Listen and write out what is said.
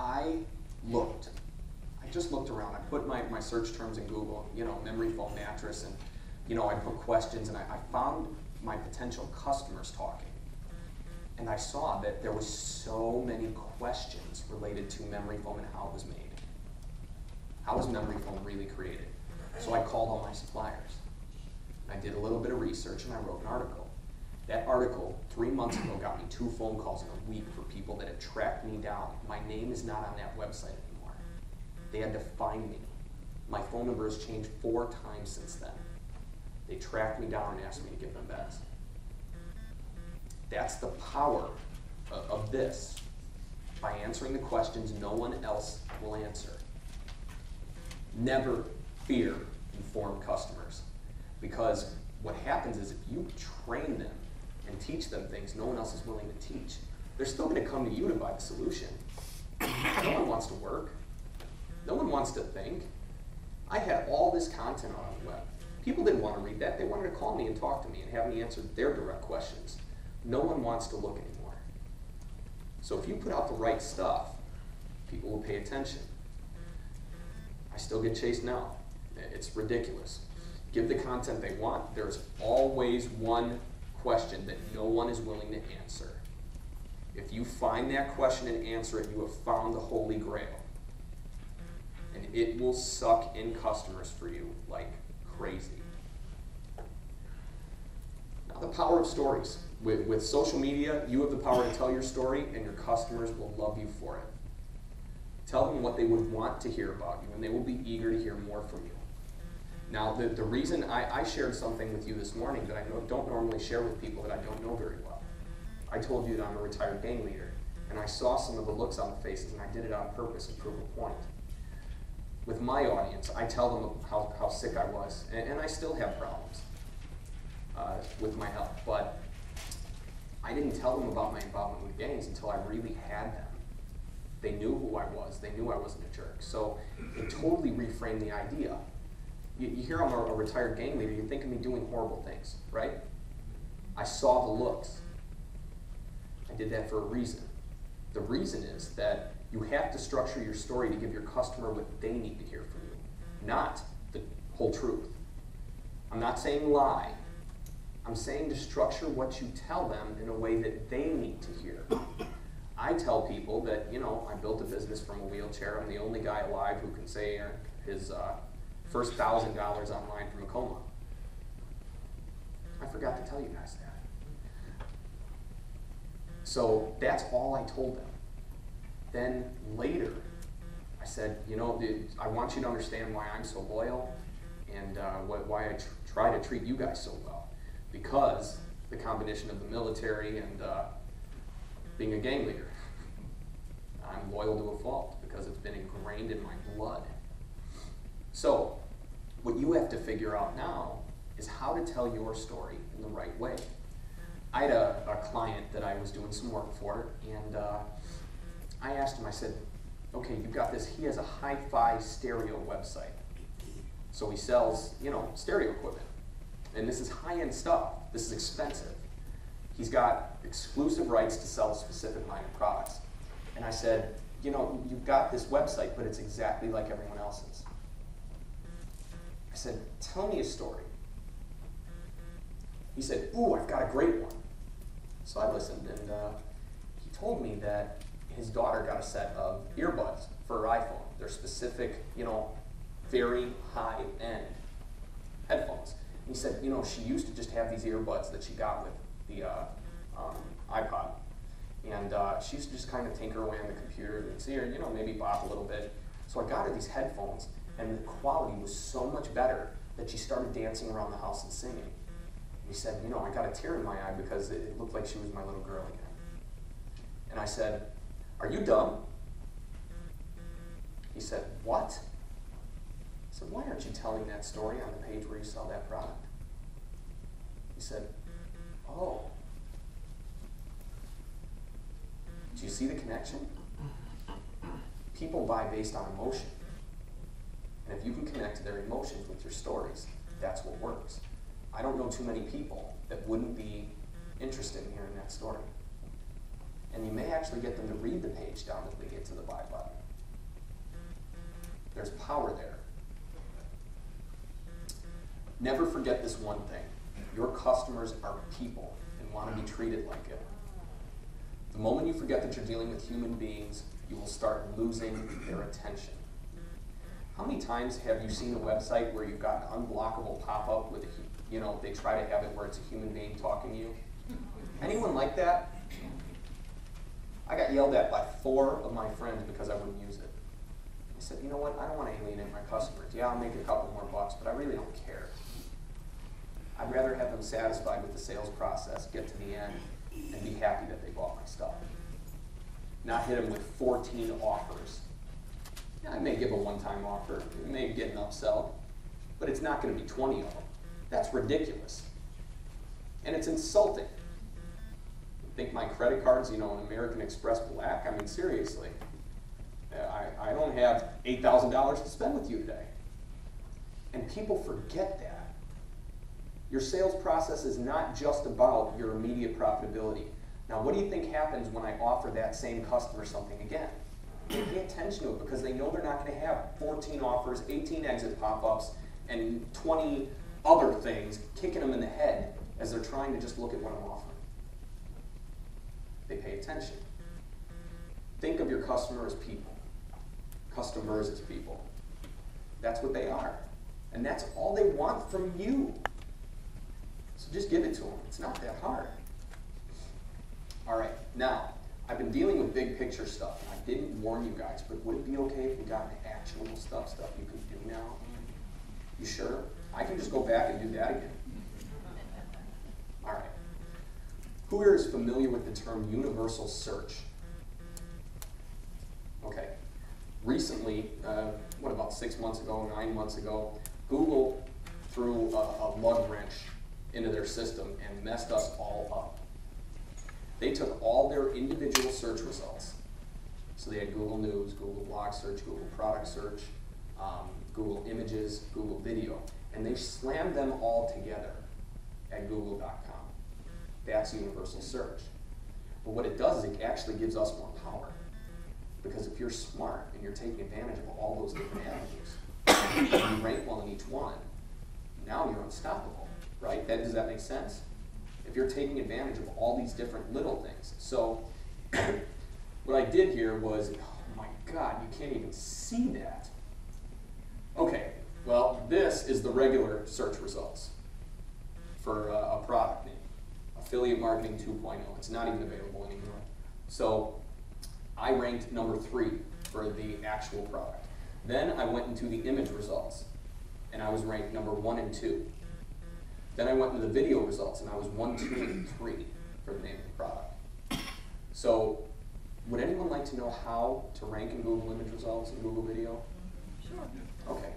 I just looked around. I put my search terms in Google, memory foam mattress, and I put questions, and I found my potential customers talking. And I saw that there was so many questions related to memory foam and how it was made. How was memory foam really created? So I called all my suppliers. I did a little bit of research and I wrote an article. That article, 3 months ago, got me 2 phone calls in a week for people that had tracked me down. My name is not on that website anymore. They had to find me. My phone number has changed 4 times since then. They tracked me down and asked me to give them beds. That's the power of this. By answering the questions no one else will answer. Never fear informed customers. Because what happens is if you train them and teach them things no one else is willing to teach, they're still going to come to you to buy the solution. No one wants to work. No one wants to think. I had all this content on the web. People didn't want to read that. They wanted to call me and talk to me and have me answer their direct questions. No one wants to look anymore. So if you put out the right stuff, people will pay attention. I still get chased now. It's ridiculous. Give the content they want. There's always one question that no one is willing to answer. If you find that question and answer it, you have found the Holy Grail. And it will suck in customers for you like crazy. Now, the power of stories. With social media, you have the power to tell your story, and your customers will love you for it. Tell them what they would want to hear about you, and they will be eager to hear more from you. Now, the reason I shared something with you this morning that I don't normally share with people that I don't know very well. I told you that I'm a retired gang leader, and I saw some of the looks on the faces, and I did it on purpose and prove a point. With my audience, I tell them how sick I was, and I still have problems with my health, but I didn't tell them about my involvement with gangs until I really had them. They knew who I was. They knew I wasn't a jerk. So it totally reframed the idea. You hear I'm a retired gang leader, you think of me doing horrible things, right? I saw the looks. I did that for a reason. The reason is that you have to structure your story to give your customer what they need to hear from you, not the whole truth. I'm not saying lie. I'm saying to structure what you tell them in a way that they need to hear. I tell people that, I built a business from a wheelchair. I'm the only guy alive who can say his first $1,000 online from a coma. I forgot to tell you guys that. So that's all I told them. Then later, I said, I want you to understand why I'm so loyal and why I try to treat you guys so well. Because the combination of the military and being a gang leader. I'm loyal to a fault because it's been ingrained in my blood. So, what you have to figure out now is how to tell your story in the right way. I had a client that I was doing some work for, and I asked him, I said, okay, you've got this, he has a hi-fi stereo website. So he sells, stereo equipment. And this is high-end stuff. This is expensive. He's got exclusive rights to sell a specific line of products. And I said, you've got this website, but it's exactly like everyone else's. I said, tell me a story. He said, ooh, I've got a great one. So I listened, and he told me that his daughter got a set of earbuds for her iPhone. They're specific, very high-end headphones. He said, she used to just have these earbuds that she got with the iPod. And she used to just kind of tinker away on the computer and see her, maybe bop a little bit. So I got her these headphones, and the quality was so much better that she started dancing around the house and singing. And he said, I got a tear in my eye because it looked like she was my little girl again. And I said, are you dumb? He said, what? I said, why aren't you telling that story on the page where you sell that product? He said, oh. Do you see the connection? People buy based on emotion. And if you can connect to their emotions with your stories, that's what works. I don't know too many people that wouldn't be interested in hearing that story. And you may actually get them to read the page down as they get to the buy button. There's power there. Never forget this one thing. Your customers are people and want to be treated like it. The moment you forget that you're dealing with human beings, you will start losing their attention. How many times have you seen a website where you've got an unblockable pop-up with they try to have it where it's a human being talking to you? Anyone like that? I got yelled at by 4 of my friends because I wouldn't use it. I said, you know what, I don't want to alienate my customers. Yeah, I'll make a couple more bucks, but I really don't care. I'd rather have them satisfied with the sales process, get to the end, and be happy that they bought my stuff. Not hit them with 14 offers. Yeah, I may give a one-time offer, I may get an upsell, but it's not going to be 20 of them. That's ridiculous. And it's insulting. Think my credit cards, an American Express Black? I mean, seriously. I don't have $8,000 to spend with you today. And people forget that. Your sales process is not just about your immediate profitability. Now, what do you think happens when I offer that same customer something again? They pay attention to it because they know they're not going to have 14 offers, 18 exit pop-ups, and 20 other things kicking them in the head as they're trying to just look at what I'm offering. They pay attention. Think of your customer as people. Customers as people. That's what they are. And that's all they want from you. So just give it to them. It's not that hard. All right, now, I've been dealing with big picture stuff. I didn't warn you guys, but would it be okay if we got into actionable stuff you can do now? You sure? I can just go back and do that again. All right. Who here is familiar with the term universal search? Okay. Recently, about 6 months ago, 9 months ago, Google threw a lug wrench into their system and messed us all up. They took all their individual search results. So they had Google News, Google Blog Search, Google Product Search, Google Images, Google Video, and they slammed them all together at google.com. That's universal search. But what it does is it actually gives us more power. Because if you're smart and you're taking advantage of all those different avenues, and you rank well in each one, now you're unstoppable, right? Does that make sense? If you're taking advantage of all these different little things. So what I did here was, oh my God, you can't even see that. Okay, well, this is the regular search results for a product name. Affiliate Marketing 2.0. It's not even available anymore. So I ranked number 3 for the actual product. Then I went into the image results, and I was ranked number 1 and 2. Then I went into the video results, and I was 1, 2, and 3 for the name of the product. So would anyone like to know how to rank in Google image results and Google video? Sure. Okay.